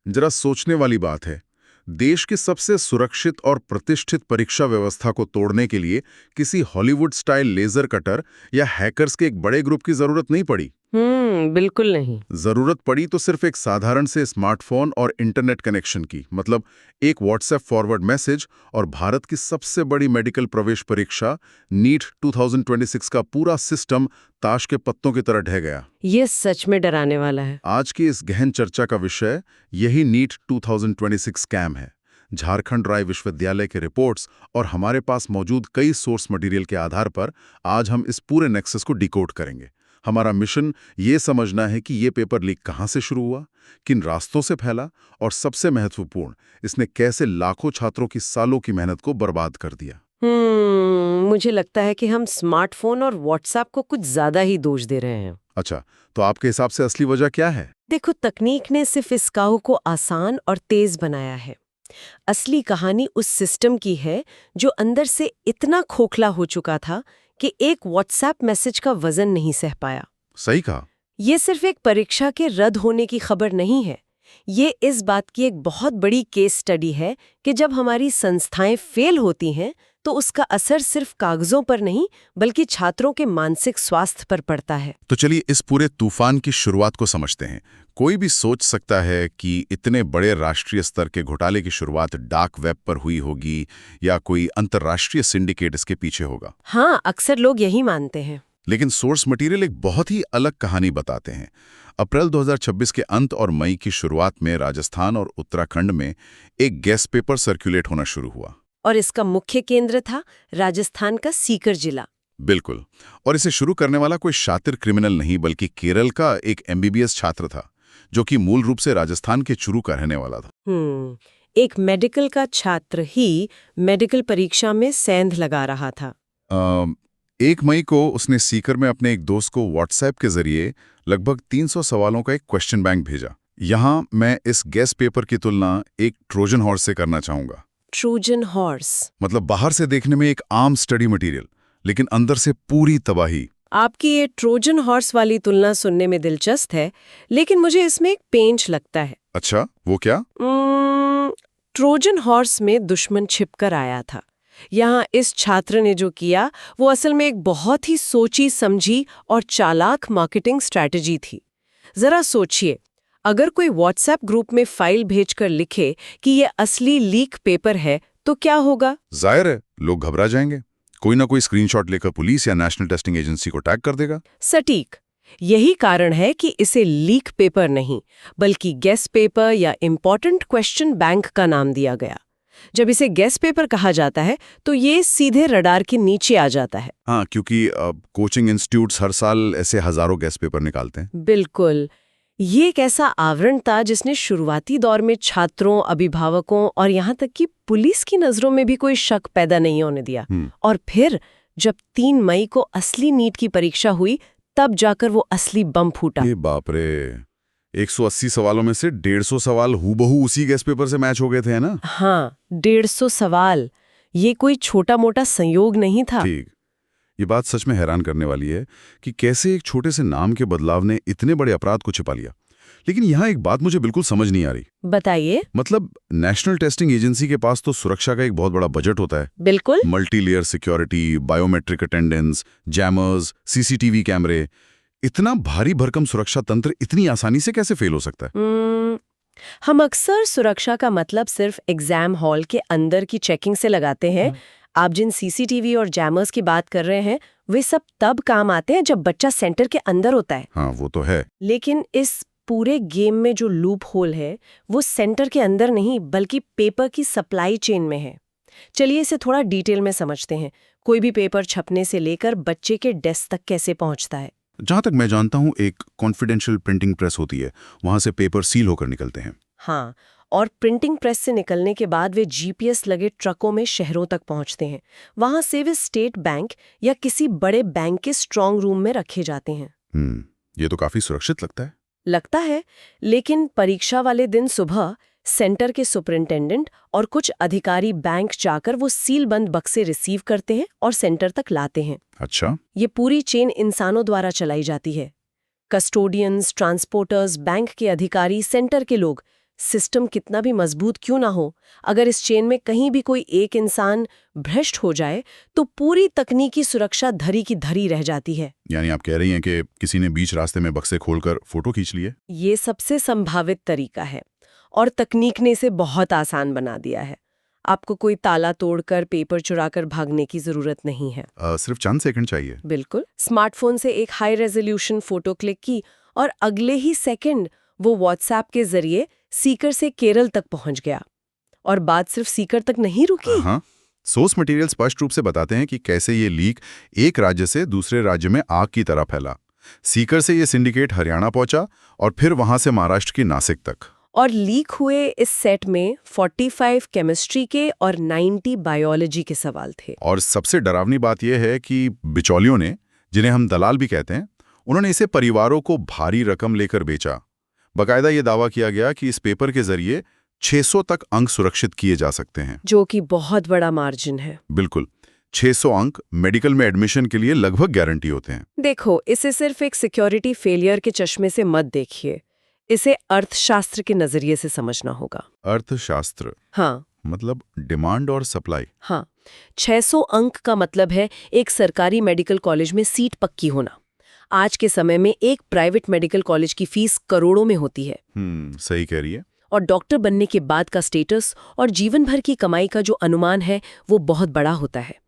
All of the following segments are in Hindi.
जरा सोचने वाली बात है। देश की सबसे सुरक्षित और प्रतिष्ठित परीक्षा व्यवस्था को तोड़ने के लिए किसी हॉलीवुड स्टाइल लेजर कटर या हैकर्स के एक बड़े ग्रुप की जरूरत नहीं पड़ी। बिल्कुल नहीं। जरूरत पड़ी तो सिर्फ एक साधारण से स्मार्टफोन और इंटरनेट कनेक्शन की, मतलब एक व्हाट्सएप फॉरवर्ड मैसेज, और भारत की सबसे बड़ी मेडिकल प्रवेश परीक्षा नीट 2026 का पूरा सिस्टम ताश के पत्तों की तरह ढह गया। ये सच में डराने वाला है। आज की इस गहन चर्चा का विषय यही नीट 2026 स्कैम है। झारखंड राय विश्वविद्यालय के रिपोर्ट्स और हमारे पास मौजूद कई सोर्स मटेरियल के आधार पर आज हम इस पूरे नेक्सस को डिकोड करेंगे। हमारा मिशन ये समझना है कि ये पेपर लीक कहाँ से शुरू हुआ, किन रास्तों से फैला, और सबसे महत्वपूर्ण, इसने कैसे लाखों छात्रों की सालों की मेहनत को बर्बाद कर दिया। मुझे लगता है कि हम स्मार्टफोन और व्हाट्सएप को कुछ ज्यादा ही दोष दे रहे हैं। अच्छा, तो आपके हिसाब से असली वजह क्या है? देखो, तकनीक ने सिर्फ इस काम को आसान और तेज बनाया है। असली कहानी उस सिस्टम की है जो अंदर से इतना खोखला हो चुका था कि एक व्हाट्सएप मैसेज का वजन नहीं सह पाया। सही कहा। ये सिर्फ एक परीक्षा के रद्द होने की खबर नहीं है। ये इस बात की एक बहुत बड़ी केस स्टडी है कि जब हमारी संस्थाएं फेल होती हैं तो उसका असर सिर्फ कागजों पर नहीं बल्कि छात्रों के मानसिक स्वास्थ्य पर पड़ता है। तो चलिए इस पूरे तूफान की शुरुआत को समझते हैं। कोई भी सोच सकता है कि इतने बड़े राष्ट्रीय स्तर के घोटाले की शुरुआत डार्क वेब पर हुई होगी या कोई अंतर्राष्ट्रीय सिंडिकेट इसके पीछे होगा। हाँ, अक्सर लोग यही मानते हैं। लेकिन सोर्स मटेरियल एक बहुत ही अलग कहानी बताते हैं। अप्रैल 2026 के अंत और मई की शुरुआत में राजस्थान और उत्तराखंड में एक गेस्ट पेपर सर्कुलेट होना शुरू हुआ। और इसका मुख्य केंद्र था राजस्थान का सीकर जिला। बिल्कुल। और इसे शुरू करने वाला कोई शातिर क्रिमिनल नहीं बल्कि केरल का एक MBBS छात्र था, जो कि मूल रूप से राजस्थान के चुरू का रहने वाला था। एक मेडिकल का छात्र ही मेडिकल परीक्षा में सेंध लगा रहा था। 1 मई को उसने सीकर में अपने एक दोस्त को व्हाट्सएप के जरिए लगभग 300 सवालों का एक क्वेश्चन बैंक भेजा। यहाँ मैं इस गेस्ट पेपर की तुलना एक ट्रोजन हॉर्स से करना चाहूंगा। ट्रोजन हॉर्स मतलब बाहर से देखने में एक आम स्टडी मटेरियल, लेकिन अंदर से पूरी तबाही। आपकी ये ट्रोजन हॉर्स वाली तुलना सुनने में दिलचस्प है, लेकिन मुझे इसमें एक पेंच लगता है। अच्छा, वो क्या? ट्रोजन हॉर्स में दुश्मन छिपकर आया था। यहाँ इस छात्र ने जो किया वो असल में एक बहुत ही सोची समझी और चालाक मार्केटिंग स्ट्रैटेजी थी। जरा सोचिए, अगर कोई व्हाट्सएप ग्रुप में फाइल भेजकर लिखे कि ये असली लीक पेपर है तो क्या होगा? जाहिर है लोग घबरा जाएंगे। कोई ना कोई स्क्रीनशॉट लेकर पुलिस या नेशनल टेस्टिंग एजेंसी को टैग कर देगा। सटीक। यही कारण है कि इसे लीक पेपर नहीं बल्कि गेस्ट पेपर या इम्पोर्टेंट क्वेश्चन बैंक का नाम दिया गया। जब इसे गेस्ट पेपर कहा जाता है तो ये सीधे रडार के नीचे आ जाता है। हाँ, क्योंकि कोचिंग इंस्टीट्यूट्स हर साल ऐसे हजारों गेस्ट पेपर निकालते हैं। बिल्कुल। ये एक ऐसा आवरण था जिसने शुरुआती दौर में छात्रों, अभिभावकों और यहाँ तक कि पुलिस की नजरों में भी कोई शक पैदा नहीं होने दिया। और फिर जब 3 मई को असली नीट की परीक्षा हुई तब जाकर वो असली बम फूटा। ये बाप रे, 180 सवालों में से 150 सवाल हूबहू उसी गेस्ट पेपर से मैच हो गए थे, है ना? हाँ, 150 सवाल। ये कोई छोटा मोटा संयोग नहीं था। ठीक। ये बात सच में हैरान करने वाली है कि कैसे एक छोटे से नाम के बदलाव ने इतने बड़े अपराध को छिपा लिया। लेकिन यहाँ एक बात मुझे बिल्कुल समझ नहीं आ रही। बताइए। मतलब नेशनल टेस्टिंग एजेंसी के पास तो सुरक्षा का एक बहुत बड़ा बजट होता है। बिल्कुल। Multi layer security, biometric attendance, jammers, CCTV कैमरे, इतना भारी भरकम सुरक्षा तंत्र इतनी आसानी से कैसे फेल हो सकता है? हम अक्सर सुरक्षा का मतलब सिर्फ एग्जाम हॉल के अंदर की चेकिंग से लगाते हैं। आप जिन CCTV और जैमर्स की बात कर रहे हैं वे सब तब काम आते हैं जब बच्चा सेंटर के अंदर होता है। हाँ, वो तो है। लेकिन इस पूरे गेम में जो लूप होल है वो सेंटर के अंदर नहीं बल्कि पेपर की सप्लाई चेन में है। चलिए इसे थोड़ा डिटेल में समझते हैं। कोई भी पेपर छपने से लेकर बच्चे के डेस्क तक कैसे पहुंचता है। जहां तक मैं जानता हूं एक कॉन्फिडेंशियल प्रिंटिंग प्रेस होती है, वहां से पेपर सील होकर निकलते हैं। हाँ, और प्रिंटिंग प्रेस से निकलने के बाद वे GPS लगे ट्रकों में शहरों तक पहुंचते हैं। वहां से वे स्टेट बैंक या किसी बड़े बैंक के स्ट्रांग रूम में रखे जाते हैं। ये तो काफी सुरक्षित लगता है, लेकिन परीक्षा वाले दिन सुबह सेंटर के सुपरिंटेंडेंट और कुछ अधिकारी बैंक जाकर वो सीलबंद बक्से रिसीव करते हैं और सेंटर तक लाते हैं। अच्छा। ये पूरी चेन इंसानों द्वारा चलाई जाती है। कस्टोडियंस, ट्रांसपोर्टर्स, बैंक के अधिकारी, सेंटर के लोग सिस्टम कितना भी मजबूत क्यों ना हो, अगर इस चेन में कहीं भी कोई एक इंसान भ्रष्ट हो जाए तो पूरी तकनीकी सुरक्षा धरी की धरी रह जाती है। यानी आप कह रही हैं कि किसी ने बीच रास्ते में बक्से खोलकर फोटो खींच लिए? ये सबसे संभावित तरीका है और तकनीक ने इसे बहुत आसान बना दिया है। आपको कोई ताला तोड़कर पेपर चुराकर भागने की जरूरत नहीं है। सिर्फ चंद सेकंड चाहिए। बिल्कुल, स्मार्टफोन से एक हाई रेजोल्यूशन फोटो क्लिक की और अगले ही सेकंड वो व्हाट्सएप के जरिए सीकर से केरल तक पहुंच गया। और बात सिर्फ सीकर तक नहीं रुकी। हाँ, सोर्स मटेरियल स्पष्ट रूप से बताते हैं कि कैसे ये लीक एक राज्य से दूसरे राज्य में आग की तरह फैला। सीकर से ये सिंडिकेट हरियाणा पहुंचा और फिर वहां से महाराष्ट्र की नासिक तक। और लीक हुए इस सेट में 45 केमिस्ट्री के और 90 बायोलॉजी के सवाल थे। और सबसे डरावनी बात यह है कि बिचौलियों ने, जिन्हें हम दलाल भी कहते हैं, उन्होंने इसे परिवारों को भारी रकम लेकर बेचा। बकायदा ये दावा किया गया कि इस पेपर के जरिए 600 तक अंक सुरक्षित किए जा सकते हैं, जो कि बहुत बड़ा मार्जिन है। बिल्कुल, 600 अंक मेडिकल में एडमिशन के लिए लगभग गारंटी होते हैं। देखो, इसे सिर्फ एक सिक्योरिटी फेलियर के चश्मे से मत देखिए, इसे अर्थशास्त्र के नजरिए से समझना होगा। अर्थशास्त्र? हाँ, मतलब डिमांड और सप्लाई। हाँ, 600 अंक का मतलब है एक सरकारी मेडिकल कॉलेज में सीट पक्की होना। आज के समय में एक प्राइवेट मेडिकल कॉलेज की फीस करोड़ों में होती है। सही कह रही है। और डॉक्टर बनने के बाद का स्टेटस और जीवन भर की कमाई का जो अनुमान है वो बहुत बड़ा होता है।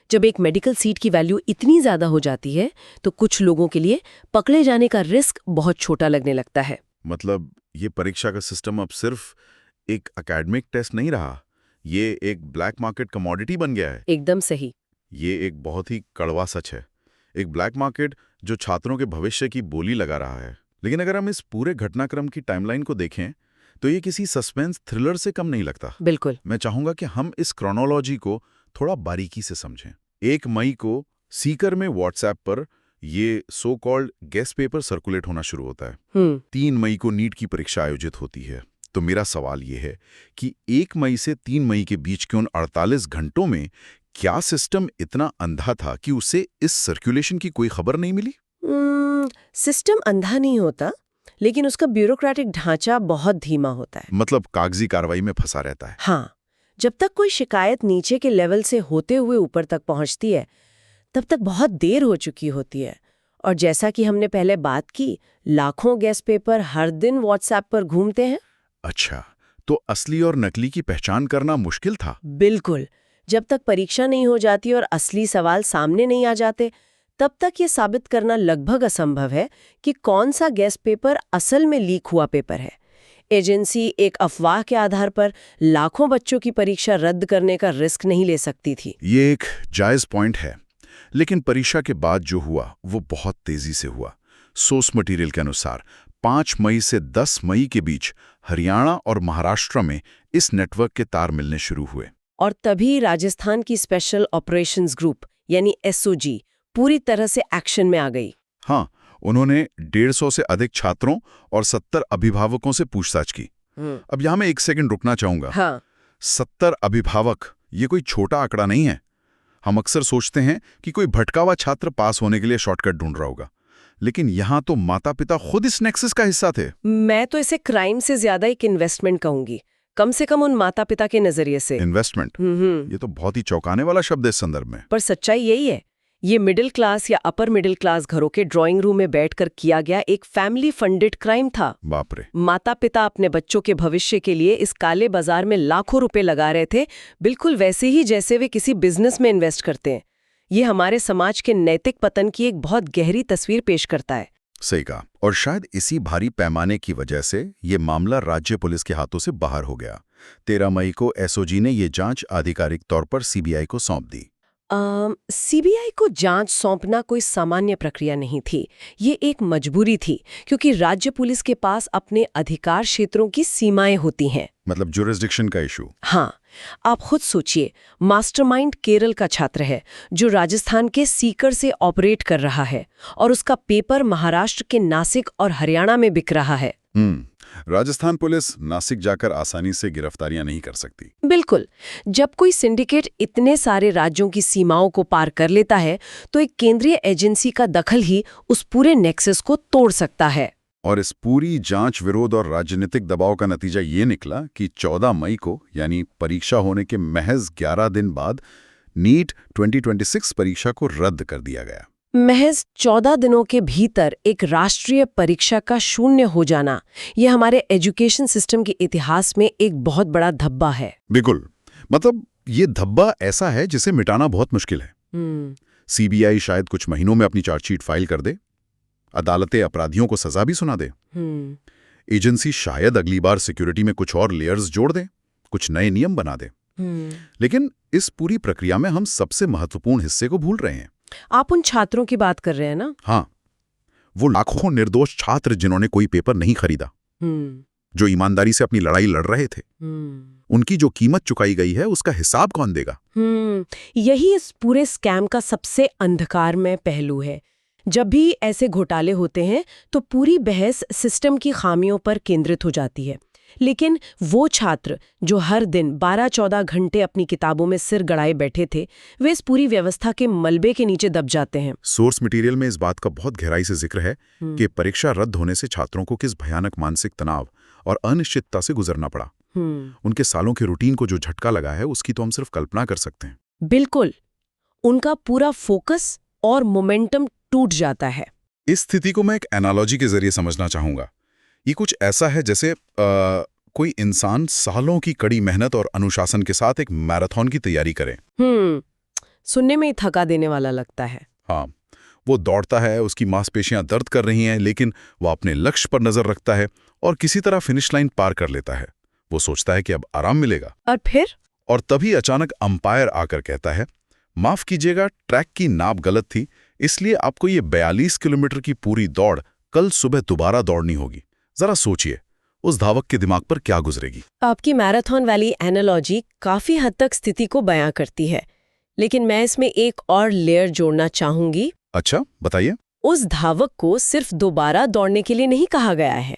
जब एक मेडिकल सीट की वैल्यू इतनी ज्यादा हो जाती है तो कुछ लोगों के लिए पकड़े जाने का रिस्क बहुत छोटा लगने लगता है। मतलब ये परीक्षा का सिस्टम अब सिर्फ एक एकेडमिक टेस्ट नहीं रहा, ये एक ब्लैक मार्केट कमोडिटी बन गया है। एकदम सही। ये एक बहुत ही कड़वा सच है, एक ब्लैक मार्केट जो छात्रों के भविष्य की बोली लगा रहा है। लेकिन अगर हम इस पूरे घटनाक्रम की टाइमलाइन को देखें तो ये किसी सस्पेंस थ्रिलर से कम नहीं लगता। बिल्कुल। मैं चाहूंगा कि हम इस क्रोनोलॉजी को थोड़ा बारीकी से समझें। 1 मई को सीकर में व्हाट्सएप पर ये so called guest paper circulate होना शुरू होता है। 3 मई को नीट की परीक्षा आयोजित होती है। तो मेरा सवाल ये है कि 1 मई से 3 मई के बीच के उन 48 घंटों में क्या सिस्टम इतना अंधा था कि उसे इस सर्कुलेशन की कोई खबर नहीं मिली? सिस्टम अंधा नहीं होता, लेकिन उसका ब्यूरोक्रेटिक ढांचा बहुत धीमा होता है। मतलब कागजी कार्रवाई में फंसा रहता है। हाँ, जब तक कोई शिकायत नीचे के लेवल से होते हुए ऊपर तक पहुंचती है तब तक बहुत देर हो चुकी होती है। और जैसा कि हमने पहले बात की, लाखों गेस्ट पेपर हर दिन व्हाट्सएप पर घूमते हैं। अच्छा, तो असली और नकली की पहचान करना मुश्किल था? बिल्कुल। जब तक परीक्षा नहीं हो जाती और असली सवाल सामने नहीं आ जाते तब तक ये साबित करना लगभग असंभव है कि कौन सा गेस्ट पेपर असल में लीक हुआ पेपर है। एजेंसी एक अफवाह के आधार पर लाखों बच्चों की परीक्षा रद्द करने का रिस्क नहीं ले सकती थी। ये एक जायज पॉइंट है, लेकिन परीक्षा के बाद जो हुआ वो बहुत तेजी से हुआ। सोर्स मटेरियल के अनुसार 5 मई से 10 मई के बीच हरियाणा और महाराष्ट्र में इस नेटवर्क के तार मिलने शुरू हुए। और तभी राजस्थान की स्पेशल ऑपरेशंस ग्रुप यानी एसओजी पूरी तरह से एक्शन में आ गई। हाँ, उन्होंने 150 से अधिक छात्रों और 70 अभिभावकों से पूछताछ की। अब यहाँ मैं 1 सेकंड रुकना चाहूंगा। हाँ। 70 अभिभावक, ये कोई छोटा आंकड़ा नहीं है। हम अक्सर सोचते हैं कि कोई भटका हुआ छात्र पास होने के लिए शॉर्टकट ढूंढ रहा होगा, लेकिन यहाँ तो माता पिता खुद इस नेक्सस का हिस्सा थे। मैं तो इसे क्राइम से ज्यादा एक इन्वेस्टमेंट कहूंगी, कम से कम उन माता पिता के नजरिए से। इन्वेस्टमेंट, ये तो बहुत ही चौंकाने वाला शब्द है इस संदर्भ में। पर सच्चाई यही है। ये मिडिल क्लास या अपर मिडिल क्लास घरों के ड्राइंग रूम में बैठकर किया गया एक फैमिली फंडेड क्राइम था। बाप रे। माता पिता अपने बच्चों के भविष्य के लिए इस काले बाजार में लाखों रुपए लगा रहे थे, बिल्कुल वैसे ही जैसे वे किसी बिजनेस में इन्वेस्ट करते हैं। ये हमारे समाज के नैतिक पतन की एक बहुत गहरी तस्वीर पेश करता है। सही कहा। और शायद इसी भारी पैमाने की वजह से ये मामला राज्य पुलिस के हाथों से बाहर हो गया। 13 मई को एसओजी ने ये जांच आधिकारिक तौर पर सीबीआई को सौंप दी। सीबीआई को जांच सौंपना कोई सामान्य प्रक्रिया नहीं थी। ये एक मजबूरी थी, क्योंकि राज्य पुलिस के पास अपने अधिकार क्षेत्रों की सीमाएं होती हैं। मतलब जुरिस्डिक्शन का इशू। हाँ, आप खुद सोचिए, मास्टरमाइंड केरल का छात्र है जो राजस्थान के सीकर से ऑपरेट कर रहा है और उसका पेपर महाराष्ट्र के नासिक और हरियाणा में बिक रहा है। राजस्थान पुलिस नासिक जाकर आसानी से गिरफ्तारियां नहीं कर सकती। बिल्कुल। जब कोई सिंडिकेट इतने सारे राज्यों की सीमाओं को पार कर लेता है तो एक केंद्रीय एजेंसी का दखल ही उस पूरे नेक्सस को तोड़ सकता है। और इस पूरी जांच, विरोध और राजनीतिक दबाव का नतीजा ये निकला कि 14 मई को, यानी परीक्षा होने के महज 11 दिन बाद, नीट 2026 परीक्षा को रद्द कर दिया गया। महज 14 दिनों के भीतर एक राष्ट्रीय परीक्षा का शून्य हो जाना, यह हमारे एजुकेशन सिस्टम के इतिहास में एक बहुत बड़ा धब्बा है। बिल्कुल, मतलब ये धब्बा ऐसा है जिसे मिटाना बहुत मुश्किल है। सीबीआई शायद कुछ महीनों में अपनी चार्जशीट फाइल कर दे, अदालतें अपराधियों को सजा भी सुना दे, एजेंसी शायद अगली बार सिक्योरिटी में कुछ और लेयर्स जोड़ दे, कुछ नए नियम बना दे। लेकिन इस पूरी प्रक्रिया में हम सबसे महत्वपूर्ण हिस्से को भूल रहे हैं। आप उन छात्रों की बात कर रहे हैं ना? हाँ, वो लाखों निर्दोष छात्र जिन्होंने कोई पेपर नहीं खरीदा, जो ईमानदारी से अपनी लड़ाई लड़ रहे थे। उनकी जो कीमत चुकाई गई है, उसका हिसाब कौन देगा? यही इस पूरे स्कैम का सबसे अंधकारमय पहलू है। जब भी ऐसे घोटाले होते हैं तो पूरी बहस सिस्टम की खामियों पर केंद्रित हो जाती है, लेकिन वो छात्र जो हर दिन 12-14 घंटे अपनी किताबों में सिर गड़ाए बैठे थे, वे इस पूरी व्यवस्था के मलबे के नीचे दब जाते हैं। सोर्स मटेरियल में इस बात का बहुत गहराई से जिक्र है कि परीक्षा रद्द होने से छात्रों को किस भयानक मानसिक तनाव और अनिश्चितता से गुजरना पड़ा। उनके सालों के रूटीन को जो झटका लगा है, उसकी तो हम सिर्फ कल्पना कर सकते हैं। बिल्कुल, उनका पूरा फोकस और मोमेंटम टूट जाता है। इस स्थिति को मैं एक एनालॉजी के जरिए समझना चाहूंगा। ये कुछ ऐसा है जैसे कोई इंसान सालों की कड़ी मेहनत और अनुशासन के साथ एक मैराथन की तैयारी करे। सुनने में ही थका देने वाला लगता है। हाँ, वो दौड़ता है, उसकी मांसपेशियां दर्द कर रही हैं, लेकिन वो अपने लक्ष्य पर नजर रखता है और किसी तरह फिनिश लाइन पार कर लेता है। वो सोचता है कि अब आराम मिलेगा। और फिर? और तभी अचानक अंपायर आकर कहता है, माफ कीजिएगा, ट्रैक की नाप गलत थी, इसलिए आपको ये 42 किलोमीटर की पूरी दौड़ कल सुबह दोबारा दौड़नी होगी। जरा सोचिए, उस धावक के दिमाग पर क्या गुजरेगी। आपकी मैराथन वाली एनालॉजी काफी हद तक स्थिति को बयां करती है, लेकिन मैं इसमें एक और लेयर जोड़ना चाहूंगी। अच्छा, बताइए। उस धावक को सिर्फ दोबारा दौड़ने के लिए नहीं कहा गया है।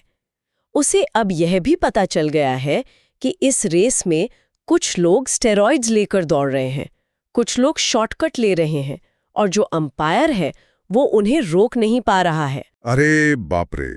उसे अब यह भी पता चल गया है कि इस रेस में कुछ लोग स्टेरॉइड्स लेकर दौड़ रहे हैं, कुछ लोग शॉर्टकट ले रहे हैं, और जो अंपायर है वो उन्हें रोक नहीं पा रहा है। अरे बाप रे,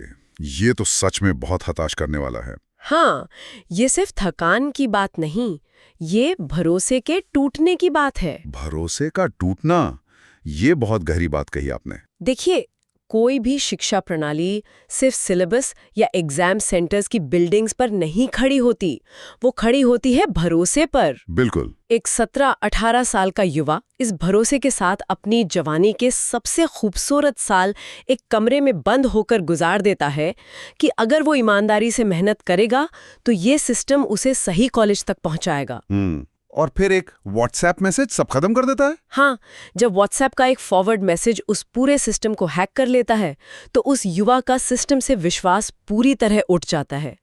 ये तो सच में बहुत हताश करने वाला है। हाँ, ये सिर्फ थकान की बात नहीं, ये भरोसे के टूटने की बात है। भरोसे का टूटना, ये बहुत गहरी बात कही आपने। देखिए, कोई भी शिक्षा प्रणाली सिर्फ सिलेबस या एग्जाम सेंटर्स की बिल्डिंग्स पर नहीं खड़ी होती, वो खड़ी होती है भरोसे पर। बिल्कुल। एक 17-18 साल का युवा इस भरोसे के साथ अपनी जवानी के सबसे खूबसूरत साल एक कमरे में बंद होकर गुजार देता है कि अगर वो ईमानदारी से मेहनत करेगा तो ये सिस्टम उसे सही कॉलेज तक पहुंचाएगा। और फिर एक व्हाट्सएप मैसेज सब खत्म कर देता है। हाँ, जब व्हाट्सएप का एक फॉरवर्ड मैसेज उस पूरे सिस्टम को हैक कर लेता है तो उस युवा का सिस्टम से विश्वास पूरी तरह उठ जाता है।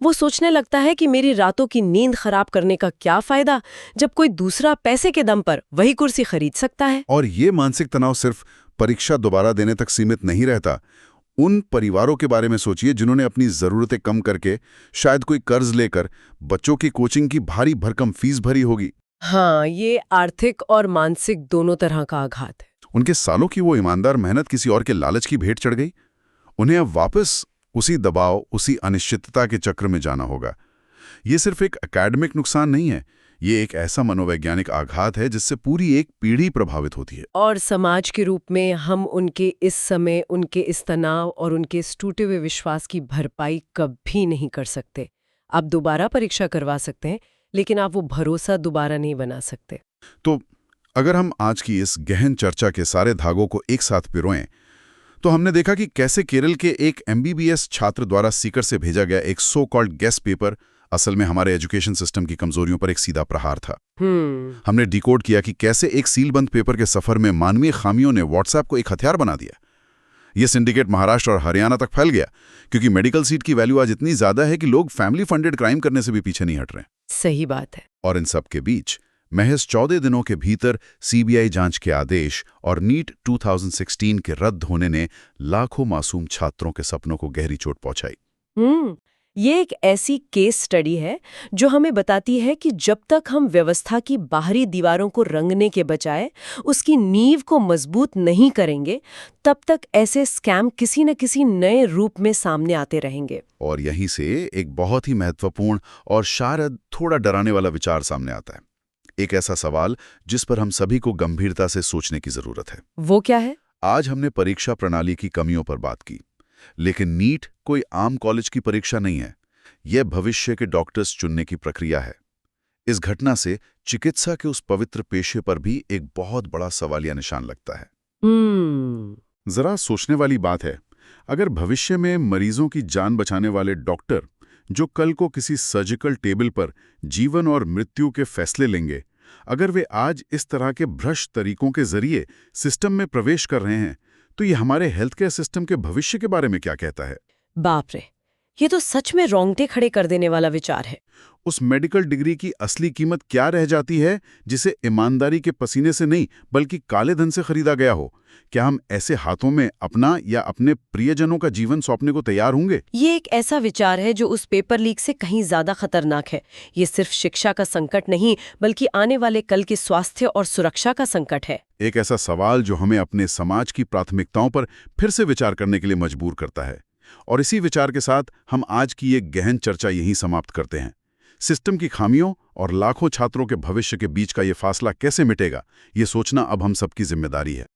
वो सोचने लगता है कि मेरी रातों की नींद खराब करने का क्या फायदा, जब कोई दूसरा पैसे के दम पर वही कुर्सी खरीद सकता है। और ये मानसिक तनाव सिर्फ परीक्षा दोबारा देने तक सीमित नहीं रहता। उन परिवारों के बारे में सोचिए जिन्होंने अपनी जरूरतें कम करके, शायद कोई कर्ज लेकर, बच्चों की कोचिंग की भारी भरकम फीस भरी होगी। हाँ, ये आर्थिक और मानसिक दोनों तरह का आघात है। उनके सालों की वो ईमानदार मेहनत किसी और के लालच की भेंट चढ़ गई। उन्हें अब वापस उसी दबाव, उसी अनिश्चितता के चक्र में जाना होगा। ये सिर्फ एक एकेडमिक नुकसान नहीं है, ये एक ऐसा मनोवैज्ञानिक आघात है जिससे पूरी एक पीढ़ी प्रभावित होती है। और समाज के रूप में हम उनके इस समय, उनके इस तनाव और उनके इस टूटे हुए विश्वास की भरपाई कभी नहीं कर सकते। आप दोबारा परीक्षा करवा सकते हैं, लेकिन आप वो भरोसा दोबारा नहीं बना सकते। तो अगर हम आज की इस गहन चर्चा के सारे धागों को एक साथ पिरोएं, तो हमने देखा कि कैसे केरल के एक MBBS छात्र द्वारा सीकर से भेजा गया एक सो कॉल्ड गेस्ट पेपर असल में हमारे एजुकेशन सिस्टम की कमजोरियों पर एक सीधा प्रहार था। हमने डिकोड किया कि कैसे एक सीलबंद पेपर के सफर में मानवीय खामियों ने व्हाट्सएप को एक हथियार बना दिया। ये सिंडिकेट महाराष्ट्र और हरियाणा तक फैल गया, क्योंकि मेडिकल सीट की वैल्यू आज इतनी ज्यादा है कि लोग फैमिली फंडेड क्राइम करने से भी पीछे नहीं हट रहे। सही बात है। और इन सब के बीच महज 14 दिनों के भीतर CBI जांच के आदेश और नीट 2016 के रद्द होने ने लाखों मासूम छात्रों के सपनों को गहरी चोट पहुंचाई। ये एक ऐसी केस स्टडी है जो हमें बताती है कि जब तक हम व्यवस्था की बाहरी दीवारों को रंगने के बजाय उसकी नींव को मजबूत नहीं करेंगे, तब तक ऐसे स्कैम किसी न किसी नए रूप में सामने आते रहेंगे। और यहीं से एक बहुत ही महत्वपूर्ण और शायद थोड़ा डराने वाला विचार सामने आता है। एक ऐसा सवाल जिस पर हम सभी को गंभीरता से सोचने की जरूरत है। वो क्या है? आज हमने परीक्षा प्रणाली की कमियों पर बात की, लेकिन नीट कोई आम कॉलेज की परीक्षा नहीं है। यह भविष्य के डॉक्टर्स चुनने की प्रक्रिया है। इस घटना से चिकित्सा के उस पवित्र पेशे पर भी एक बहुत बड़ा सवालिया निशान लगता है। जरा सोचने वाली बात है, अगर भविष्य में मरीजों की जान बचाने वाले डॉक्टर, जो कल को किसी सर्जिकल टेबल पर जीवन और मृत्यु के फैसले लेंगे, अगर वे आज इस तरह के भ्रष्ट तरीकों के जरिए सिस्टम में प्रवेश कर रहे हैं, तो ये हमारे हेल्थ केयर सिस्टम के भविष्य के बारे में क्या कहता है? बाप रे, ये तो सच में रोंगटे खड़े कर देने वाला विचार है। उस मेडिकल डिग्री की असली कीमत क्या रह जाती है, जिसे ईमानदारी के पसीने से नहीं बल्कि काले धन से खरीदा गया हो? क्या हम ऐसे हाथों में अपना या अपने प्रियजनों का जीवन सौंपने को तैयार होंगे? ये एक ऐसा विचार है जो उस पेपर लीक से कहीं ज्यादा खतरनाक है। ये सिर्फ शिक्षा का संकट नहीं, बल्कि आने वाले कल के स्वास्थ्य और सुरक्षा का संकट है। एक ऐसा सवाल जो हमें अपने समाज की प्राथमिकताओं पर फिर से विचार करने के लिए मजबूर करता है। और इसी विचार के साथ हम आज की एक गहन चर्चा यहीं समाप्त करते हैं। सिस्टम की खामियों और लाखों छात्रों के भविष्य के बीच का ये फासला कैसे मिटेगा, ये सोचना अब हम सबकी जिम्मेदारी है।